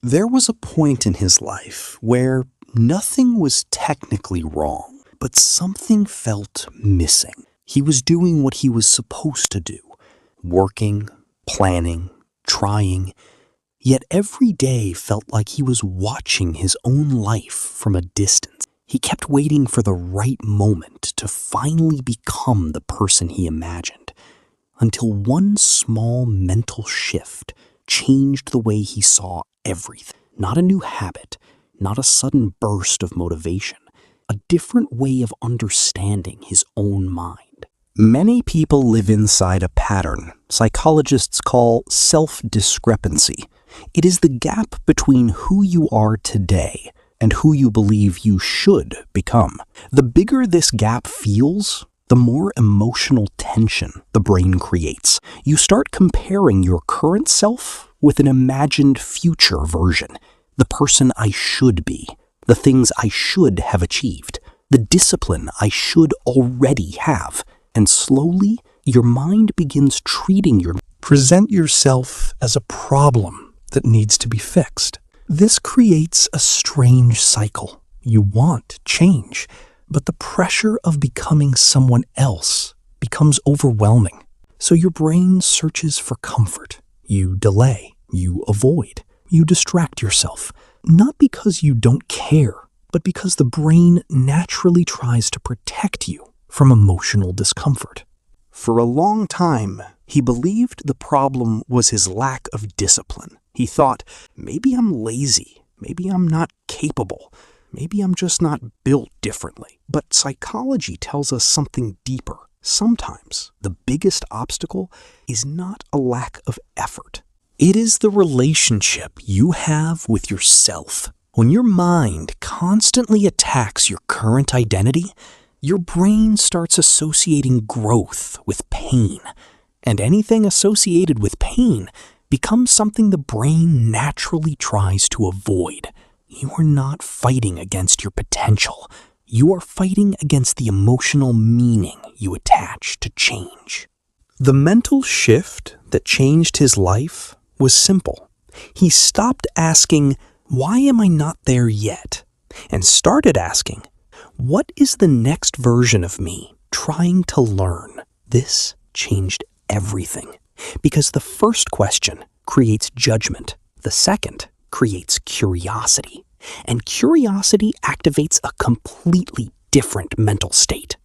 There was a point in his life where nothing was technically wrong, but something felt missing. He was doing what he was supposed to do, working, planning, trying, yet every day felt like he was watching his own life from a distance. He kept waiting for the right moment to finally become the person he imagined, until one small mental shift changed the way he saw everything. Not a new habit, not a sudden burst of motivation, a different way of understanding his own mind. Many people live inside a pattern psychologists call self-discrepancy. It is the gap between who you are today and who you believe you should become. The bigger this gap feels, the more emotional tension the brain creates. You start comparing your current self with an imagined future version, the person I should be, the things I should have achieved, the discipline I should already have. And slowly, your mind begins treating your present yourself as a problem that needs to be fixed. This creates a strange cycle. You want change, but the pressure of becoming someone else becomes overwhelming. So your brain searches for comfort. You delay, you avoid, you distract yourself. Not because you don't care, but because the brain naturally tries to protect you from emotional discomfort. For a long time, he believed the problem was his lack of discipline. He thought, maybe I'm lazy, maybe I'm not capable, maybe I'm just not built differently. But psychology tells us something deeper. Sometimes the biggest obstacle is not a lack of effort. It is the relationship you have with yourself. When your mind constantly attacks your current identity, your brain starts associating growth with pain, and anything associated with pain becomes something the brain naturally tries to avoid. You are not fighting against your potential. You are fighting against the emotional meaning you attach to change. The mental shift that changed his life was simple. He stopped asking, "Why am I not there yet?" and started asking, "What is the next version of me trying to learn?" This changed everything, because the first question creates judgment, the second creates curiosity, and curiosity activates a completely different mental state.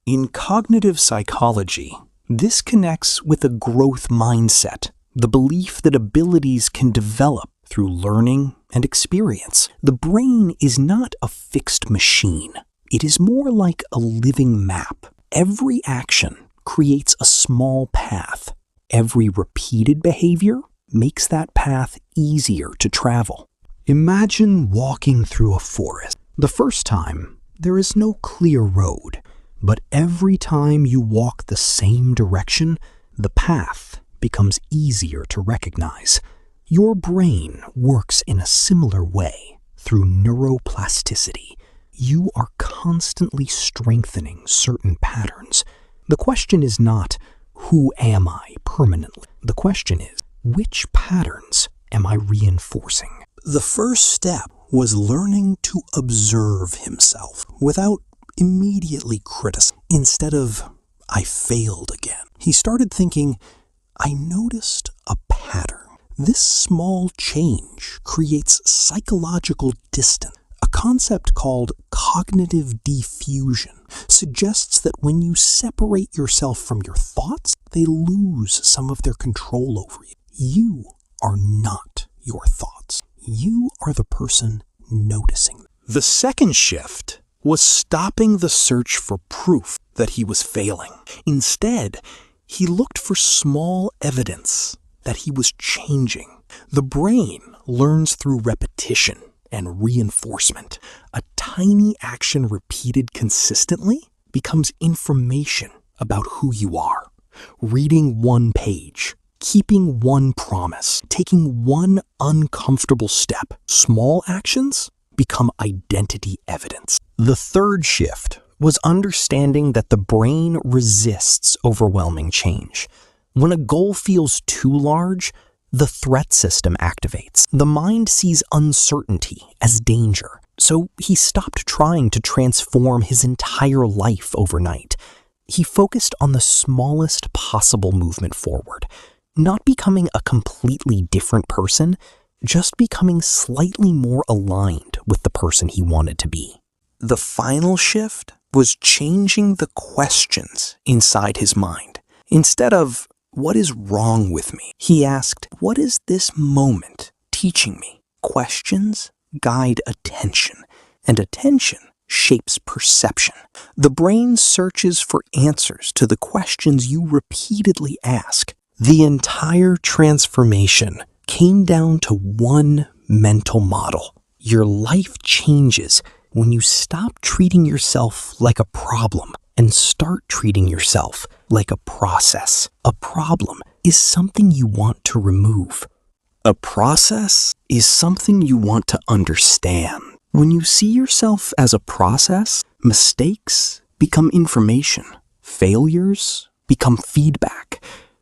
In cognitive psychology, this connects with a growth mindset, the belief that abilities can develop through learning and experience. The brain is not a fixed machine. It is more like a living map. Every action creates a small path. Every repeated behavior makes that path easier to travel. Imagine walking through a forest. The first time, there is no clear road, but every time you walk the same direction, the path becomes easier to recognize. Your brain works in a similar way through neuroplasticity. You are constantly strengthening certain patterns. The question is not, who am I permanently? The question is, which patterns am I reinforcing? The first step was learning to observe himself without immediately criticizing. Instead of, "I failed again," he started thinking, "I noticed a pattern." This small change creates psychological distance. A concept called cognitive diffusion suggests that when you separate yourself from your thoughts, they lose some of their control over you. You are not your thoughts. You are the person noticing them. The second shift was stopping the search for proof that he was failing. Instead, he looked for small evidence that he was changing. The brain learns through repetition and reinforcement. A tiny action repeated consistently becomes information about who you are. Reading one page, keeping one promise, taking one uncomfortable step. Small actions become identity evidence. The third shift was understanding that the brain resists overwhelming change. When a goal feels too large, the threat system activates. The mind sees uncertainty as danger. So he stopped trying to transform his entire life overnight. He focused on the smallest possible movement forward, not becoming a completely different person, just becoming slightly more aligned with the person he wanted to be. The final shift was changing the questions inside his mind. Instead of, "What is wrong with me?" he asked, "What is this moment teaching me?" Questions guide attention, and attention shapes perception. The brain searches for answers to the questions you repeatedly ask. The entire transformation came down to one mental model. Your life changes when you stop treating yourself like a problem and start treating yourself like a process. A problem is something you want to remove. A process is something you want to understand. When you see yourself as a process, mistakes become information, failures become feedback,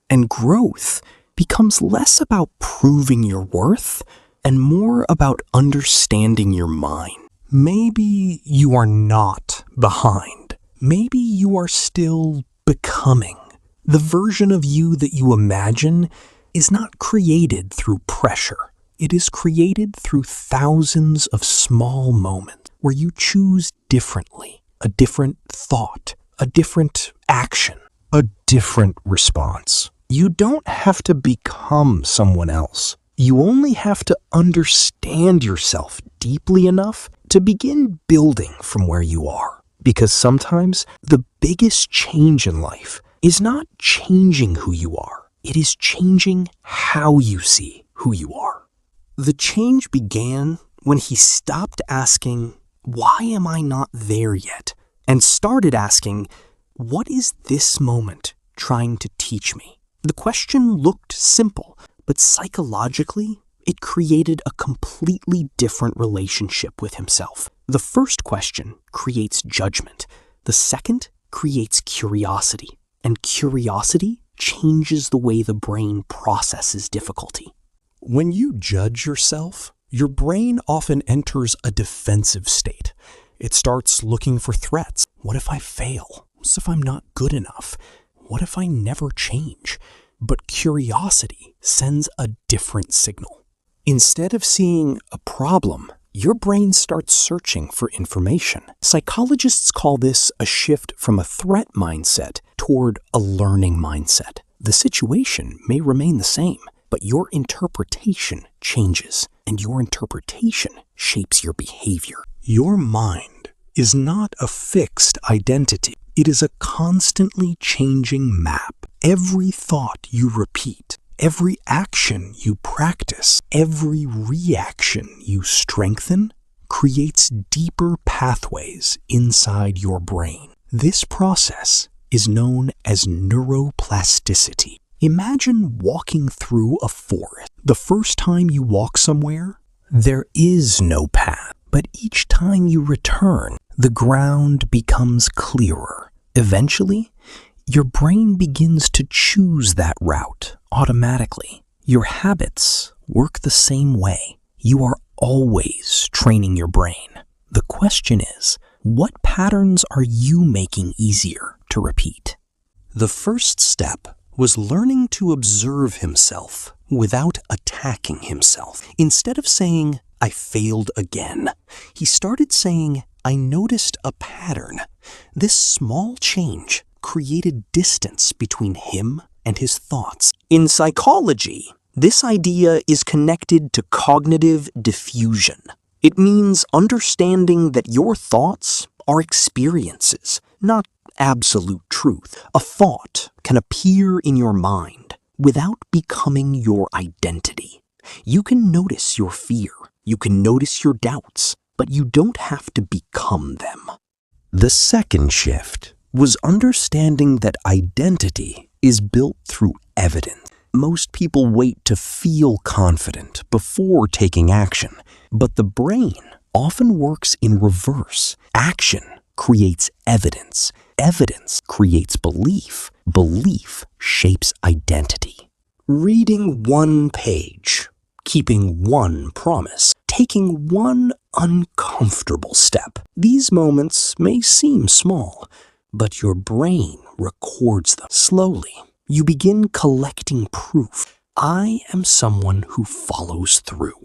and growth becomes less about proving your worth and more about understanding your mind. Maybe you are not behind. Maybe you are still becoming. The version of you that you imagine is not created through pressure. It is created through thousands of small moments where you choose differently, a different thought, a different action, a different response. You don't have to become someone else. You only have to understand yourself deeply enough to begin building from where you are. Because sometimes the biggest change in life is not changing who you are. It is changing how you see who you are. The change began when he stopped asking, "Why am I not there yet?" and started asking, "What is this moment trying to teach me?" The question looked simple, but psychologically, it created a completely different relationship with himself. The first question creates judgment. The second creates curiosity. And curiosity changes the way the brain processes difficulty. When you judge yourself, your brain often enters a defensive state. It starts looking for threats. What if I fail? What if I'm not good enough? What if I never change? But curiosity sends a different signal. Instead of seeing a problem, your brain starts searching for information. Psychologists call this a shift from a threat mindset toward a learning mindset. The situation may remain the same, but your interpretation changes, and your interpretation shapes your behavior. Your mind is not a fixed identity. It is a constantly changing map. Every thought you repeat, every action you practice, every reaction you strengthen creates deeper pathways inside your brain. This process is known as neuroplasticity. Imagine walking through a forest. The first time you walk somewhere, there is no path. But each time you return, the ground becomes clearer. Eventually, your brain begins to choose that route automatically. Your habits work the same way. You are always training your brain. The question is, what patterns are you making easier to repeat? The first step was learning to observe himself without attacking himself. Instead of saying, "I failed again," he started saying, "I noticed a pattern." This small change created distance between him and his thoughts. In psychology, this idea is connected to cognitive diffusion. It means understanding that your thoughts are experiences, not absolute truth. A thought can appear in your mind without becoming your identity. You can notice your fear, you can notice your doubts, but you don't have to become them. The second shift was understanding that identity is built through evidence. Most people wait to feel confident before taking action, but the brain often works in reverse. Action creates evidence. Evidence creates belief. Belief shapes identity. Reading one page, keeping one promise, taking one uncomfortable step. These moments may seem small, but your brain records them. Slowly, you begin collecting proof. I am someone who follows through.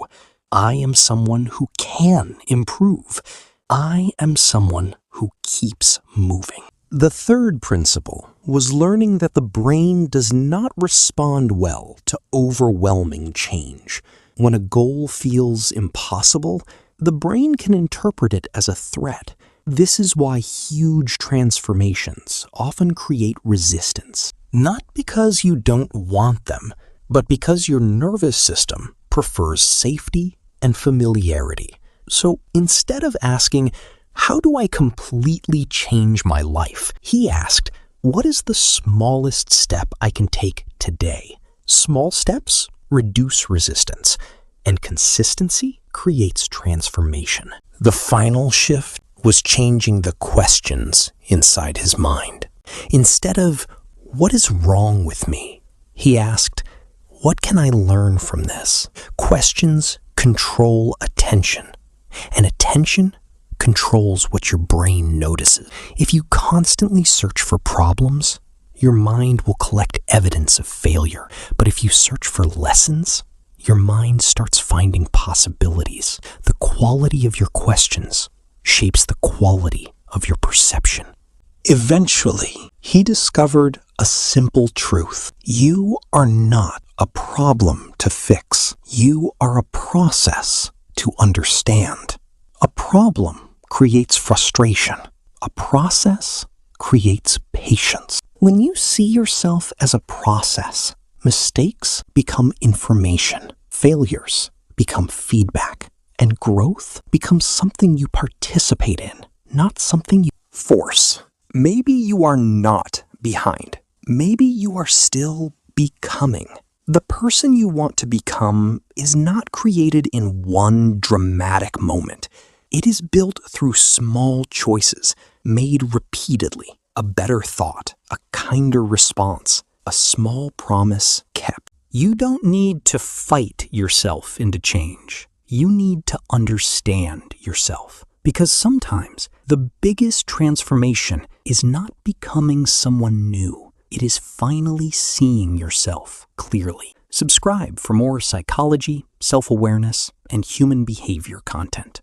I am someone who can improve. I am someone who keeps moving. The third principle was learning that the brain does not respond well to overwhelming change. When a goal feels impossible, the brain can interpret it as a threat. This is why huge transformations often create resistance. Not because you don't want them, but because your nervous system prefers safety and familiarity. So instead of asking, how do I completely change my life? He asked, what is the smallest step I can take today? Small steps reduce resistance, and consistency creates transformation. The final shift was changing the questions inside his mind. Instead of, what is wrong with me? He asked, what can I learn from this? Questions control attention, and attention controls what your brain notices. If you constantly search for problems, your mind will collect evidence of failure. But if you search for lessons, your mind starts finding possibilities. The quality of your questions shapes the quality of your perception. Eventually, he discovered a simple truth. You are not a problem to fix. You are a process to understand. A problem creates frustration. A process creates patience. When you see yourself as a process, mistakes become information, failures become feedback, and growth becomes something you participate in, not something you force. Maybe you are not behind. Maybe you are still becoming. The person you want to become is not created in one dramatic moment. It is built through small choices, made repeatedly. A better thought, a kinder response, a small promise kept. You don't need to fight yourself into change. You need to understand yourself. Because sometimes the biggest transformation is not becoming someone new. It is finally seeing yourself clearly. Subscribe for more psychology, self-awareness, and human behavior content.